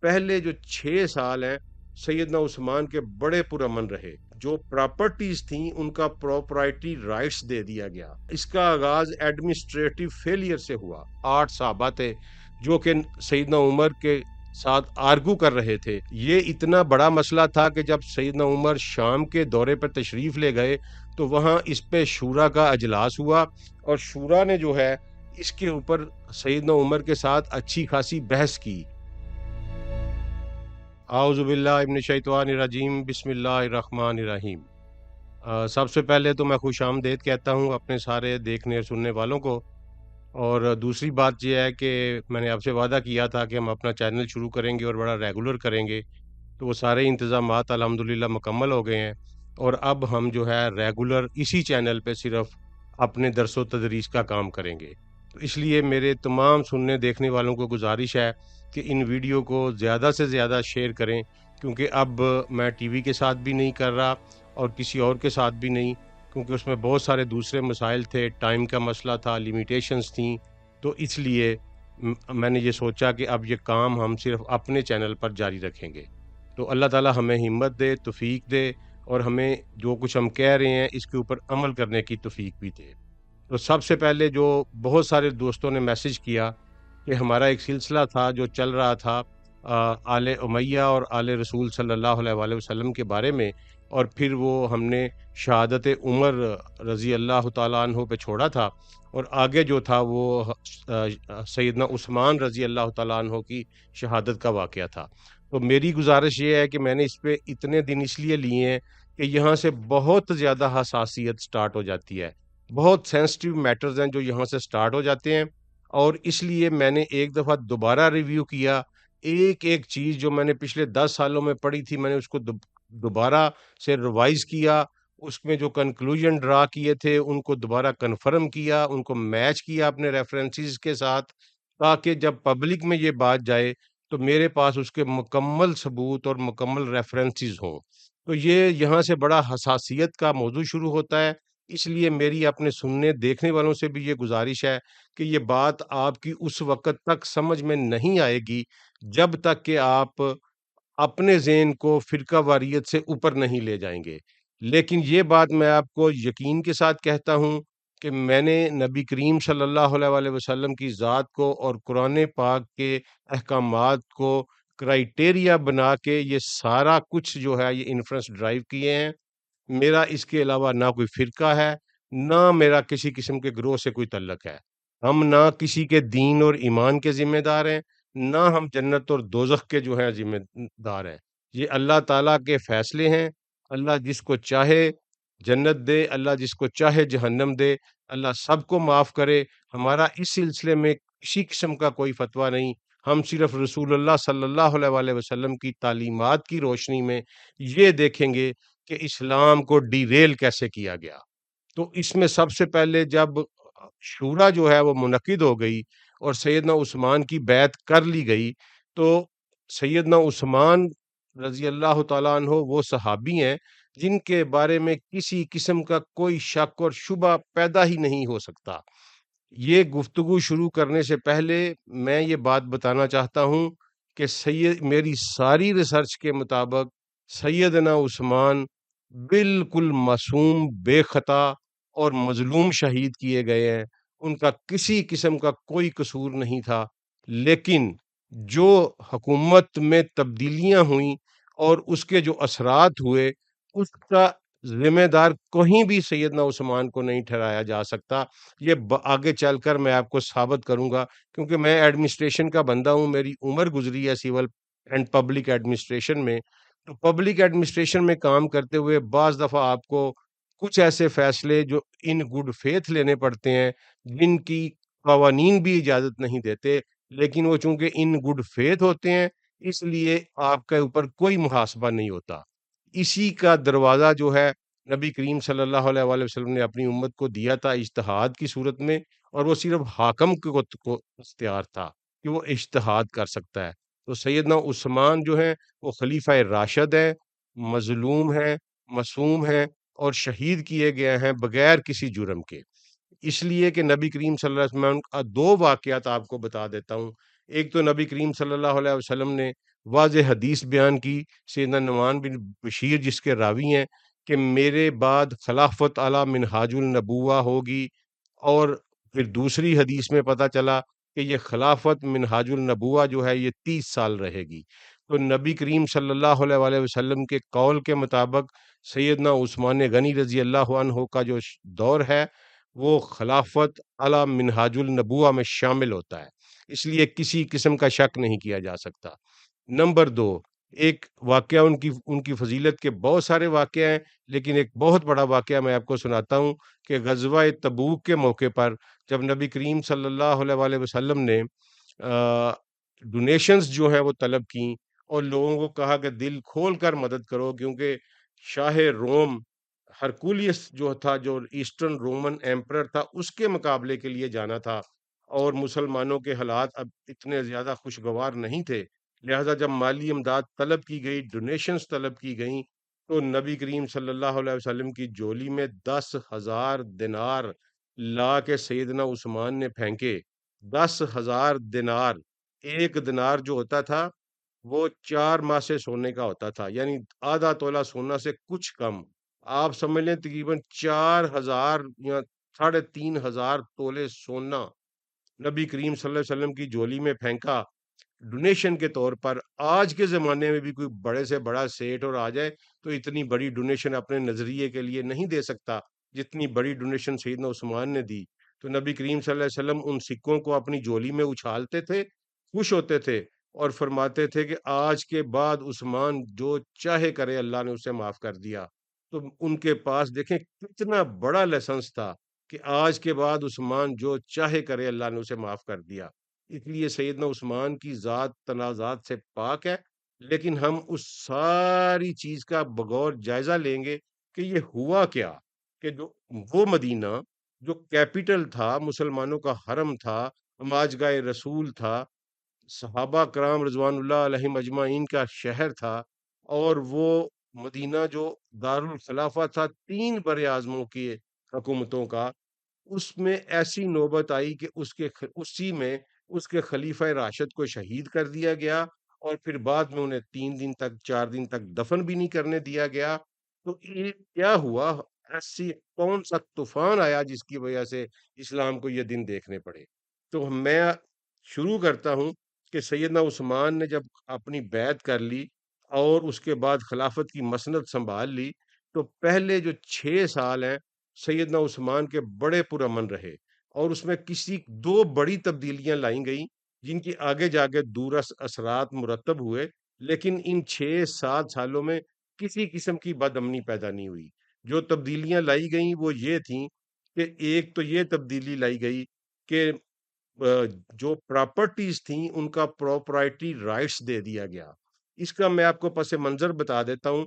پہلے جو 6 سال ہیں سیدنا عثمان کے بڑے پرامن رہے، جو پراپرٹیز تھیں ان کا پراپرائٹی رائٹس دے دیا گیا۔ اس کا آغاز ایڈمنسٹریٹو فیلئر سے ہوا۔ 8 صحابہ تھے جو کہ سیدنا عمر کے ساتھ آرگو کر رہے تھے۔ یہ اتنا بڑا مسئلہ تھا کہ جب سیدنا عمر شام کے دورے پر تشریف لے گئے تو وہاں اس پہ شورا کا اجلاس ہوا، اور شورا نے جو ہے اس کے اوپر سیدنا عمر کے ساتھ اچھی خاصی بحث کی۔ اعوذ باللہ من الشیطان الرجیم، بسم اللہ الرحمن الرحیم۔ سب سے پہلے تو میں خوش آمدید کہتا ہوں اپنے سارے دیکھنے اور سننے والوں کو، اور دوسری بات یہ ہے کہ میں نے آپ سے وعدہ کیا تھا کہ ہم اپنا چینل شروع کریں گے اور بڑا ریگولر کریں گے، تو وہ سارے انتظامات الحمدللہ مکمل ہو گئے ہیں، اور اب ہم جو ہے ریگولر اسی چینل پہ صرف اپنے درس و تدریس کا کام کریں گے۔ تو اس لیے میرے تمام سننے دیکھنے والوں کو گزارش ہے کہ ان ویڈیو کو زیادہ سے زیادہ شیئر کریں، کیونکہ اب میں ٹی وی کے ساتھ بھی نہیں کر رہا اور کسی اور کے ساتھ بھی نہیں، کیونکہ اس میں بہت سارے دوسرے مسائل تھے، ٹائم کا مسئلہ تھا، لیمیٹیشنز تھیں، تو اس لیے میں نے یہ سوچا کہ اب یہ کام ہم صرف اپنے چینل پر جاری رکھیں گے۔ تو اللہ تعالی ہمیں ہمت دے، توفیق دے، اور ہمیں جو کچھ ہم کہہ رہے ہیں اس کے اوپر عمل کرنے کی توفیق بھی دے۔ تو سب سے پہلے جو بہت سارے دوستوں نے میسج کیا کہ ہمارا ایک سلسلہ تھا جو چل رہا تھا آل امیہ اور آل رسول صلی اللہ علیہ وآلہ وسلم کے بارے میں، اور پھر وہ ہم نے شہادت عمر رضی اللہ تعالیٰ عنہ پہ چھوڑا تھا، اور آگے جو تھا وہ سیدنا عثمان رضی اللہ تعالیٰ عنہ کی شہادت کا واقعہ تھا۔ تو میری گزارش یہ ہے کہ میں نے اس پہ اتنے دن اس لیے لیے ہیں کہ یہاں سے بہت زیادہ حساسیت سٹارٹ ہو جاتی ہے، بہت سینسٹیو میٹرز ہیں جو یہاں سے سٹارٹ ہو جاتے ہیں، اور اس لیے میں نے ایک دفعہ دوبارہ ریویو کیا، ایک ایک چیز جو میں نے پچھلے 10 سالوں میں پڑھی تھی میں نے اس کو دوبارہ سے ریوائز کیا، اس میں جو کنکلوژن ڈرا کیے تھے ان کو دوبارہ کنفرم کیا، ان کو میچ کیا اپنے ریفرنسز کے ساتھ، تاکہ جب پبلک میں یہ بات جائے تو میرے پاس اس کے مکمل ثبوت اور مکمل ریفرنسز ہوں۔ تو یہ یہاں سے بڑا حساسیت کا موضوع شروع ہوتا ہے، اس لیے میری اپنے سننے دیکھنے والوں سے بھی یہ گزارش ہے کہ یہ بات آپ کی اس وقت تک سمجھ میں نہیں آئے گی جب تک کہ آپ اپنے ذہن کو فرقہ واریت سے اوپر نہیں لے جائیں گے۔ لیکن یہ بات میں آپ کو یقین کے ساتھ کہتا ہوں کہ میں نے نبی کریم صلی اللہ علیہ وآلہ وسلم کی ذات کو اور قرآن پاک کے احکامات کو کرائیٹیریا بنا کے یہ سارا کچھ جو ہے یہ انفرنس ڈرائیو کیے ہیں۔ میرا اس کے علاوہ نہ کوئی فرقہ ہے، نہ میرا کسی قسم کے گروہ سے کوئی تعلق ہے۔ ہم نہ کسی کے دین اور ایمان کے ذمہ دار ہیں، نہ ہم جنت اور دوزخ کے جو ہیں ذمہ دار ہیں۔ یہ اللہ تعالیٰ کے فیصلے ہیں۔ اللہ جس کو چاہے جنت دے، اللہ جس کو چاہے جہنم دے، اللہ سب کو معاف کرے۔ ہمارا اس سلسلے میں کسی قسم کا کوئی فتویٰ نہیں، ہم صرف رسول اللہ صلی اللہ علیہ وآلہ وسلم کی تعلیمات کی روشنی میں یہ دیکھیں گے کہ اسلام کو ڈی ریل کیسے کیا گیا۔ تو اس میں سب سے پہلے جب شورا جو ہے وہ منعقد ہو گئی اور سیدنا عثمان کی بیعت کر لی گئی، تو سیدنا عثمان رضی اللہ تعالیٰ عنہ وہ صحابی ہیں جن کے بارے میں کسی قسم کا کوئی شک اور شبہ پیدا ہی نہیں ہو سکتا۔ یہ گفتگو شروع کرنے سے پہلے میں یہ بات بتانا چاہتا ہوں کہ میری ساری ریسرچ کے مطابق سیدنا عثمان بالکل معصوم، بے خطا اور مظلوم شہید کیے گئے ہیں، ان کا کسی قسم کا کوئی قصور نہیں تھا۔ لیکن جو حکومت میں تبدیلیاں ہوئیں اور اس کے جو اثرات ہوئے، اس کا ذمہ دار کہیں بھی سیدنا عثمان کو نہیں ٹھہرایا جا سکتا۔ یہ آگے چل کر میں آپ کو ثابت کروں گا، کیونکہ میں ایڈمنسٹریشن کا بندہ ہوں، میری عمر گزری ہے سول اینڈ پبلک ایڈمنسٹریشن میں۔ تو پبلک ایڈمنسٹریشن میں کام کرتے ہوئے بعض دفعہ آپ کو کچھ ایسے فیصلے جو ان گڈ فیتھ لینے پڑتے ہیں جن کی قوانین بھی اجازت نہیں دیتے، لیکن وہ چونکہ ان گڈ فیتھ ہوتے ہیں اس لیے آپ کے اوپر کوئی محاسبہ نہیں ہوتا۔ اسی کا دروازہ جو ہے نبی کریم صلی اللہ علیہ وآلہ وسلم نے اپنی امت کو دیا تھا اجتہاد کی صورت میں، اور وہ صرف حاکم کو اختیار تھا کہ وہ اجتہاد کر سکتا ہے۔ تو سیدنا عثمان جو ہیں وہ خلیفہ راشد ہیں، مظلوم ہیں، معصوم ہیں، اور شہید کیے گئے ہیں بغیر کسی جرم کے۔ اس لیے کہ نبی کریم صلی اللہ علیہ وسلم کا 2 واقعات آپ کو بتا دیتا ہوں۔ ایک تو نبی کریم صلی اللہ علیہ وسلم نے واضح حدیث بیان کی، سیدنا نعمان بن بشیر جس کے راوی ہیں، کہ میرے بعد خلافت علی منہاج النبوہ ہوگی، اور پھر دوسری حدیث میں پتہ چلا کہ یہ خلافت منہاج النبوہ جو ہے یہ 30 سال رہے گی۔ تو نبی کریم صلی اللہ علیہ وآلہ وسلم کے قول کے مطابق سیدنا عثمان غنی رضی اللہ عنہ کا جو دور ہے وہ خلافت علی منہاج النبوہ میں شامل ہوتا ہے، اس لیے کسی قسم کا شک نہیں کیا جا سکتا۔ نمبر دو، ایک واقعہ ان کی فضیلت کے بہت سارے واقعہ ہیں، لیکن ایک بہت بڑا واقعہ میں آپ کو سناتا ہوں کہ غزوہ تبوک کے موقع پر جب نبی کریم صلی اللہ علیہ وآلہ وسلم نے ڈونیشنز جو ہیں وہ طلب کیں، اور لوگوں کو کہا کہ دل کھول کر مدد کرو، کیونکہ شاہ روم ہرکولیس جو تھا، جو ایسٹرن رومن ایمپرر تھا، اس کے مقابلے کے لیے جانا تھا، اور مسلمانوں کے حالات اب اتنے زیادہ خوشگوار نہیں تھے، لہذا جب مالی امداد طلب کی گئی، ڈونیشنز طلب کی گئیں، تو نبی کریم صلی اللہ علیہ وسلم کی جولی میں 10,000 دینار لا کے سیدنا عثمان نے پھینکے۔ 10,000 دینار، ایک دینار جو ہوتا تھا وہ 4 ماہ سے سونے کا ہوتا تھا، یعنی آدھا تولہ سونا سے کچھ کم، آپ سمجھ لیں تقریباً 4,000 یا 3,500 تولے سونا نبی کریم صلی اللہ علیہ وسلم کی جولی میں پھینکا ڈونیشن کے طور پر۔ آج کے زمانے میں بھی کوئی بڑے سے بڑا سیٹ اور آ جائے تو اتنی بڑی ڈونیشن اپنے نظریے کے لیے نہیں دے سکتا جتنی بڑی ڈونیشن سیدنا عثمان نے دی۔ تو نبی کریم صلی اللہ علیہ وسلم ان سکوں کو اپنی جولی میں اچھالتے تھے، خوش ہوتے تھے، اور فرماتے تھے کہ آج کے بعد عثمان جو چاہے کرے اللہ نے اسے معاف کر دیا۔ تو ان کے پاس دیکھیں کتنا بڑا لیسنس تھا کہ آج کے بعد عثمان جو چاہے کرے اللہ نے اسے معاف کر دیا۔ اس لیے سیدنا عثمان کی ذات تنازعات سے پاک ہے، لیکن ہم اس ساری چیز کا بغور جائزہ لیں گے کہ یہ ہوا کیا، کہ جو وہ مدینہ جو کیپٹل تھا، مسلمانوں کا حرم تھا، ہماج گاہ رسول تھا، صحابہ کرام رضوان اللہ علیہم اجمعین کا شہر تھا، اور وہ مدینہ جو دارالخلافہ تھا 3 بر اعظموں کی حکومتوں کا، اس میں ایسی نوبت آئی کہ اسی میں اس کے خلیفہ راشد کو شہید کر دیا گیا، اور پھر بعد میں انہیں 3 دن تک 4 دن تک دفن بھی نہیں کرنے دیا گیا۔ تو یہ کیا ہوا؟ ایسی کون سا طوفان آیا جس کی وجہ سے اسلام کو یہ دن دیکھنے پڑے؟ تو میں شروع کرتا ہوں کہ سیدنا عثمان نے جب اپنی بیعت کر لی اور اس کے بعد خلافت کی مسند سنبھال لی، تو پہلے جو 6 سال ہیں سیدنا عثمان کے بڑے پرامن رہے، اور اس میں کسی 2 بڑی تبدیلیاں لائیں گئیں جن کی آگے جا کے دور اثرات مرتب ہوئے، لیکن ان 6-7 سالوں میں کسی قسم کی بد امنی پیدا نہیں ہوئی۔ جو تبدیلیاں لائی گئیں وہ یہ تھیں کہ ایک تو یہ تبدیلی لائی گئی کہ جو پراپرٹیز تھیں ان کا پراپرائٹی رائٹس دے دیا گیا۔ اس کا میں آپ کو پس منظر بتا دیتا ہوں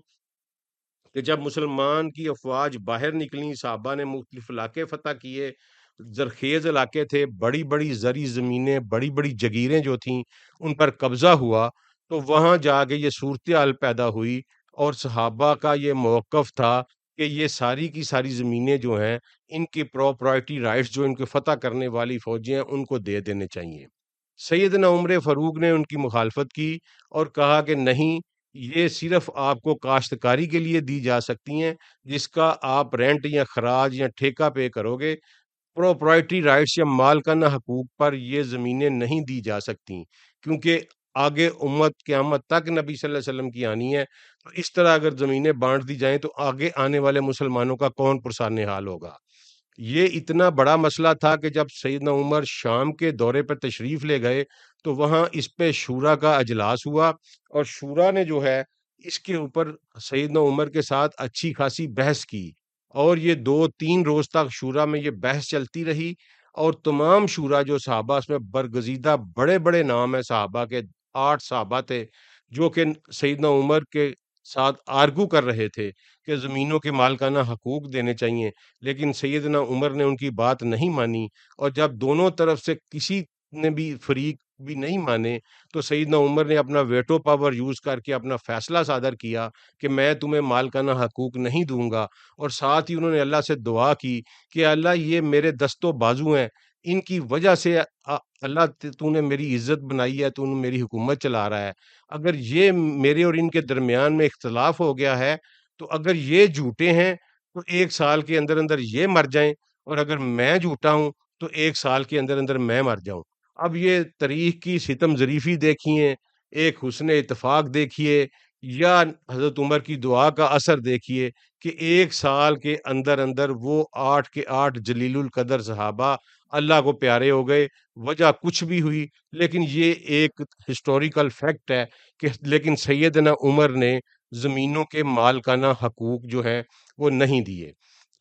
کہ جب مسلمان کی افواج باہر نکلیں، صحابہ نے مختلف علاقے فتح کیے، زرخیز علاقے تھے، بڑی بڑی زرعی زمینیں، بڑی بڑی جگیریں جو تھیں ان پر قبضہ ہوا، تو وہاں جا کے یہ صورتحال پیدا ہوئی، اور صحابہ کا یہ موقف تھا کہ یہ ساری کی ساری زمینیں جو ہیں ان کی پراپرٹی رائٹس جو ان کے فتح کرنے والی فوجیں ہیں ان کو دے دینے چاہیے۔ سیدنا عمر فاروق نے ان کی مخالفت کی اور کہا کہ نہیں، یہ صرف آپ کو کاشتکاری کے لیے دی جا سکتی ہیں، جس کا آپ رینٹ یا خراج یا ٹھیکہ پے کرو گے، پراپرائٹی رائٹس یا مالکانہ حقوق پر یہ زمینیں نہیں دی جا سکتی، کیونکہ آگے امت قیامت تک نبی صلی اللہ علیہ وسلم کی آنی ہے، تو اس طرح اگر زمینیں بانٹ دی جائیں تو آگے آنے والے مسلمانوں کا کون پرسان حال ہوگا۔ یہ اتنا بڑا مسئلہ تھا کہ جب سیدنا عمر شام کے دورے پر تشریف لے گئے تو وہاں اس پہ شورا کا اجلاس ہوا، اور شورا نے جو ہے اس کے اوپر سیدنا عمر کے ساتھ اچھی خاصی بحث کی، اور یہ 2-3 روز تک شورا میں یہ بحث چلتی رہی، اور تمام شورا جو صحابہ اس میں برگزیدہ بڑے بڑے نام ہیں صحابہ کے، 8 صحابہ تھے جو کہ سیدنا عمر کے ساتھ آرگو کر رہے تھے کہ زمینوں کے مالکانہ حقوق دینے چاہیے، لیکن سیدنا عمر نے ان کی بات نہیں مانی، اور جب دونوں طرف سے کسی نے بھی فریق بھی نہیں مانے تو سیدنا عمر نے اپنا ویٹو پاور یوز کر کے اپنا فیصلہ صادر کیا کہ میں تمہیں مالکانہ حقوق نہیں دوں گا، اور ساتھ ہی انہوں نے اللہ سے دعا کی کہ اللہ یہ میرے دست و بازو ہیں، ان کی وجہ سے اللہ تو نے میری عزت بنائی ہے، تو نے میری حکومت چلا رہا ہے۔ اگر یہ میرے اور ان کے درمیان میں اختلاف ہو گیا ہے، تو اگر یہ جھوٹے ہیں تو 1 سال کے اندر اندر یہ مر جائیں، اور اگر میں جھوٹا ہوں تو 1 سال کے اندر اندر میں مر جاؤں۔ اب یہ تاریخ کی ستم ظریفی دیکھیے، ایک حسن اتفاق دیکھیے، یا حضرت عمر کی دعا کا اثر دیکھیے کہ 1 سال کے اندر اندر وہ 8 کے 8 جلیل القدر صحابہ اللہ کو پیارے ہو گئے۔ وجہ کچھ بھی ہوئی، لیکن یہ ایک ہسٹوریکل فیکٹ ہے کہ لیکن سیدنا عمر نے زمینوں کے مالکانہ حقوق جو ہیں وہ نہیں دیے،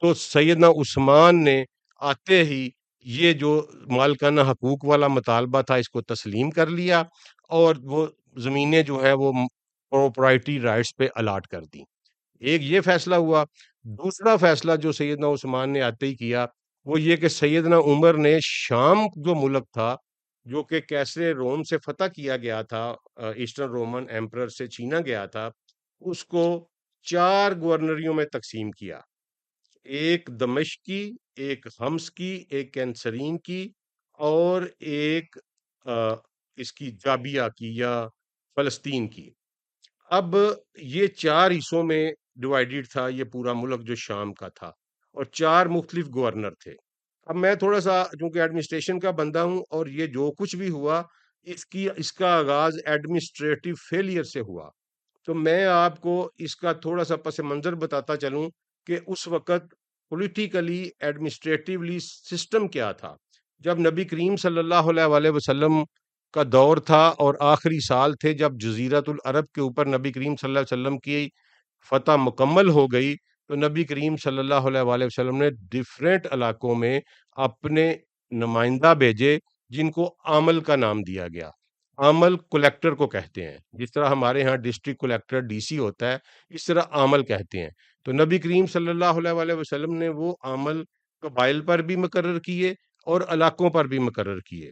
تو سیدنا عثمان نے آتے ہی یہ جو مالکانہ حقوق والا مطالبہ تھا اس کو تسلیم کر لیا، اور وہ زمینیں جو ہیں وہ پراپرائٹی رائٹس پہ الاٹ کر دی۔ ایک یہ فیصلہ ہوا۔ دوسرا فیصلہ جو سیدنا عثمان نے آتے ہی کیا وہ یہ کہ سیدنا عمر نے شام جو ملک تھا، جو کہ کیسرے روم سے فتح کیا گیا تھا، ایسٹرن رومن ایمپرر سے چھینا گیا تھا، اس کو 4 گورنریوں میں تقسیم کیا، ایک دمشق کی، ایک حمص کی، ایک کینسرین کی، اور ایک آ، اس کی جابیہ کی یا فلسطین کی۔ اب یہ 4 حصوں میں ڈیوائیڈڈ تھا یہ پورا ملک جو شام کا تھا، اور 4 مختلف گورنر تھے۔ اب میں تھوڑا سا چونکہ ایڈمنسٹریشن کا بندہ ہوں، اور یہ جو کچھ بھی ہوا اس کا آغاز ایڈمنسٹریٹو فیلئر سے ہوا، تو میں آپ کو اس کا تھوڑا سا پس منظر بتاتا چلوں کہ اس وقت پولیٹیکلی ایڈمنسٹریٹیولی سسٹم کیا تھا۔ جب نبی کریم صلی اللہ علیہ وآلہ وسلم کا دور تھا اور آخری سال تھے، جب جزیرت العرب کے اوپر نبی کریم صلی اللہ علیہ وسلم کی فتح مکمل ہو گئی، تو نبی کریم صلی اللہ علیہ وآلہ وسلم نے ڈفرینٹ علاقوں میں اپنے نمائندہ بھیجے، جن کو عامل کا نام دیا گیا۔ عامل کلیکٹر کو کہتے ہیں، جس طرح ہمارے ہاں ڈسٹرکٹ کلیکٹر ڈی سی ہوتا ہے، اس طرح عامل کہتے ہیں۔ تو نبی کریم صلی اللہ علیہ وآلہ وسلم نے وہ عامل قبائل پر بھی مقرر کیے اور علاقوں پر بھی مقرر کیے،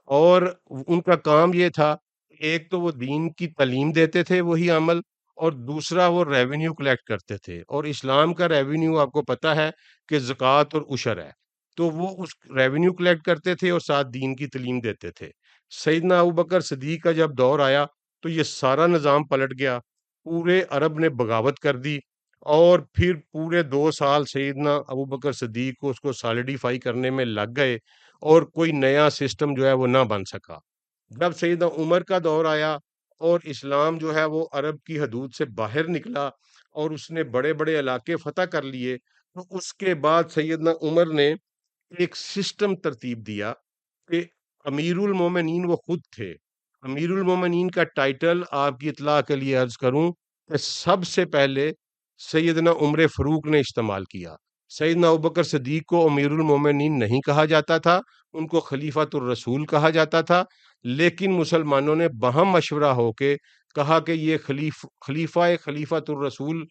اور ان کا کام یہ تھا، ایک تو وہ دین کی تعلیم دیتے تھے وہی عمل، اور دوسرا وہ ریونیو کلیکٹ کرتے تھے، اور اسلام کا ریونیو آپ کو پتہ ہے کہ زکوٰۃ اور عشر ہے، تو وہ اس ریونیو کلیکٹ کرتے تھے اور ساتھ دین کی تعلیم دیتے تھے۔ سیدنا ابوبکر صدیق کا جب دور آیا تو یہ سارا نظام پلٹ گیا، پورے عرب نے بغاوت کر دی، اور پھر پورے 2 سال سیدنا ابوبکر صدیق کو اس کو سالیڈیفائی کرنے میں لگ گئے، اور کوئی نیا سسٹم جو ہے وہ نہ بن سکا۔ جب سیدنا عمر کا دور آیا اور اسلام جو ہے وہ عرب کی حدود سے باہر نکلا اور اس نے بڑے بڑے علاقے فتح کر لیے، تو اس کے بعد سیدنا عمر نے ایک سسٹم ترتیب دیا کہ امیر المومنین وہ خود تھے۔ امیر المومنین کا ٹائٹل آپ کی اطلاع کے لیے عرض کروں کہ سب سے پہلے سیدنا عمر فاروق نے استعمال کیا۔ سیدنا ابوبکر صدیق کو امیر المومنین نہیں کہا جاتا تھا، ان کو خلیفۃ الرسول کہا جاتا تھا، لیکن مسلمانوں نے باہم مشورہ ہو کے کہا کہ یہ خلیفۃ الرسول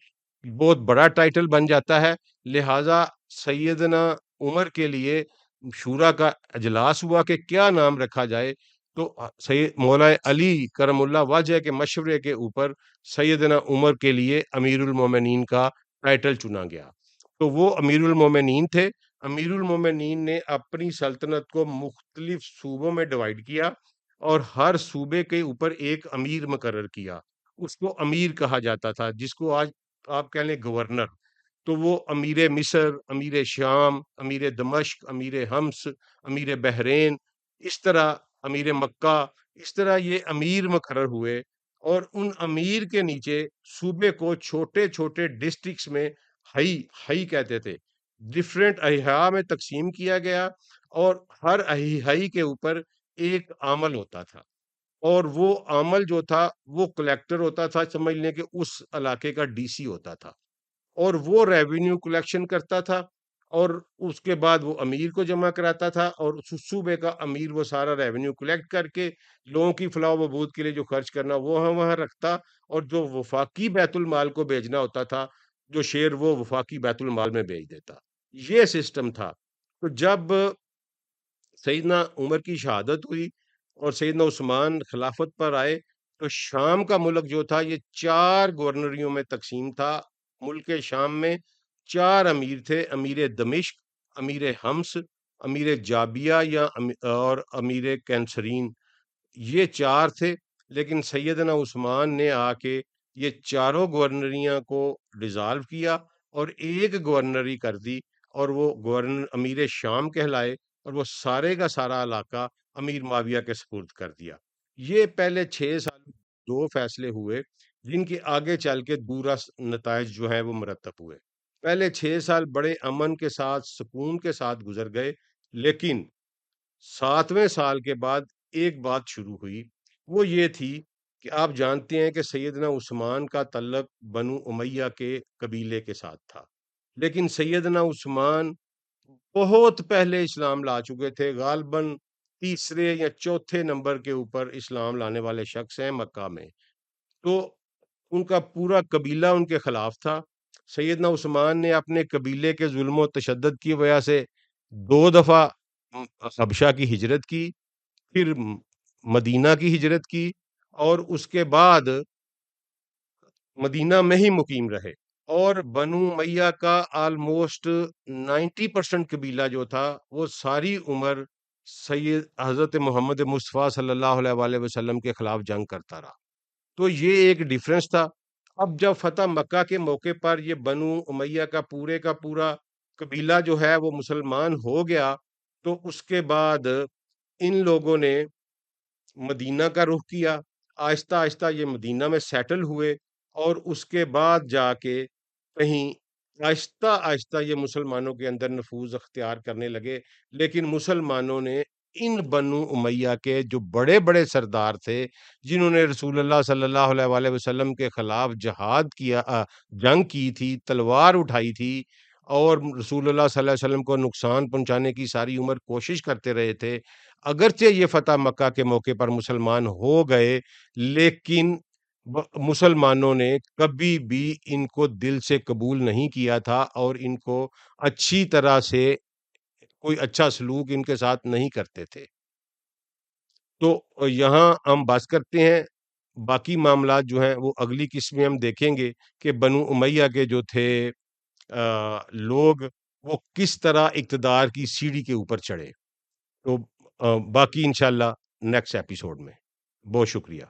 بہت بڑا ٹائٹل بن جاتا ہے، لہٰذا سیدنا عمر کے لیے شورا کا اجلاس ہوا کہ کیا نام رکھا جائے، تو سید مولا علی کرم اللہ وجہ کے مشورے کے اوپر سیدنا عمر کے لیے امیر المومنین کا ٹائٹل چنا گیا۔ تو وہ امیر المومنین تھے۔ امیر المومنین نے اپنی سلطنت کو مختلف صوبوں میں ڈیوائیڈ کیا، اور ہر صوبے کے اوپر ایک امیر مقرر کیا، اس کو امیر کہا جاتا تھا، جس کو آج آپ کہہ لیں گورنر۔ تو وہ امیر مصر، امیر شام، امیر دمشق، امیر حمص، امیر بحرین، اس طرح امیر مکہ، اس طرح یہ امیر مقرر ہوئے، اور ان امیر کے نیچے صوبے کو چھوٹے چھوٹے ڈسٹرکٹس میں ہئی کہتے تھے، ڈفرینٹ احیاء میں تقسیم کیا گیا، اور ہر احیائی کے اوپر ایک عامل ہوتا تھا، اور وہ عامل جو تھا وہ کلیکٹر ہوتا تھا، سمجھ لیں کہ اس علاقے کا ڈی سی ہوتا تھا، اور وہ ریونیو کلیکشن کرتا تھا، اور اس کے بعد وہ امیر کو جمع کراتا تھا، اور اس صوبے کا امیر وہ سارا ریونیو کلیکٹ کر کے لوگوں کی فلاح و بہبود کے لیے جو خرچ کرنا وہ وہاں رکھتا، اور جو وفاقی بیت المال کو بھیجنا ہوتا تھا جو شیئر وہ وفاقی بیت المال میں بھیج دیتا۔ یہ سسٹم تھا۔ تو جب سیدنا عمر کی شہادت ہوئی اور سیدنا عثمان خلافت پر آئے، تو شام کا ملک جو تھا یہ 4 گورنریوں میں تقسیم تھا۔ ملک شام میں 4 امیر تھے، امیر دمشق، امیر حمص، امیر جابیہ اور امیر کینسرین، یہ چار تھے، لیکن سیدنا عثمان نے آ کے یہ چاروں گورنریاں کو ڈیزالو کیا اور ایک گورنری کر دی، اور وہ گورنر امیر شام کہلائے، اور وہ سارے کا سارا علاقہ امیر معاویہ کے سپرد کر دیا۔ یہ پہلے 6 سال دو فیصلے ہوئے جن کے آگے چل کے دورا نتائج جو ہیں وہ مرتب ہوئے۔ پہلے 6 سال بڑے امن کے ساتھ سکون کے ساتھ گزر گئے، لیکن 7ویں سال کے بعد ایک بات شروع ہوئی، وہ یہ تھی کہ آپ جانتے ہیں کہ سیدنا عثمان کا تعلق بنو امیہ کے قبیلے کے ساتھ تھا، لیکن سیدنا عثمان بہت پہلے اسلام لا چکے تھے، غالباً تیسرے یا چوتھے نمبر کے اوپر اسلام لانے والے شخص ہیں مکہ میں، تو ان کا پورا قبیلہ ان کے خلاف تھا۔ سیدنا عثمان نے اپنے قبیلے کے ظلم و تشدد کی وجہ سے 2 دفعہ حبشہ کی ہجرت کی، پھر مدینہ کی ہجرت کی، اور اس کے بعد مدینہ میں ہی مقیم رہے، اور بنو امیہ کا آلموسٹ 90% قبیلہ جو تھا وہ ساری عمر سید حضرت محمد مصطفیٰ صلی اللہ علیہ وآلہ وسلم کے خلاف جنگ کرتا رہا۔ تو یہ ایک ڈیفرنس تھا۔ اب جب فتح مکہ کے موقع پر یہ بنو امیہ کا پورا قبیلہ جو ہے وہ مسلمان ہو گیا، تو اس کے بعد ان لوگوں نے مدینہ کا رخ کیا، آہستہ آہستہ یہ مدینہ میں سیٹل ہوئے، اور اس کے بعد جا کے کہیں آہستہ آہستہ یہ مسلمانوں کے اندر نفوذ اختیار کرنے لگے، لیکن مسلمانوں نے ان بنو امیہ کے جو بڑے بڑے سردار تھے، جنہوں نے رسول اللہ صلی اللہ علیہ وآلہ وسلم کے خلاف جہاد کیا، جنگ کی تھی، تلوار اٹھائی تھی، اور رسول اللہ صلی اللہ علیہ وسلم کو نقصان پہنچانے کی ساری عمر کوشش کرتے رہے تھے، اگرچہ یہ فتح مکہ کے موقع پر مسلمان ہو گئے، لیکن مسلمانوں نے کبھی بھی ان کو دل سے قبول نہیں کیا تھا، اور ان کو اچھی طرح سے کوئی اچھا سلوک ان کے ساتھ نہیں کرتے تھے۔ تو یہاں ہم بات کرتے ہیں، باقی معاملات جو ہیں وہ اگلی قسط میں ہم دیکھیں گے کہ بنو امیہ کے جو تھے لوگ، وہ کس طرح اقتدار کی سیڑھی کے اوپر چڑھے۔ تو باقی انشاءاللہ نیکسٹ ایپیسوڈ میں۔ بہت شکریہ۔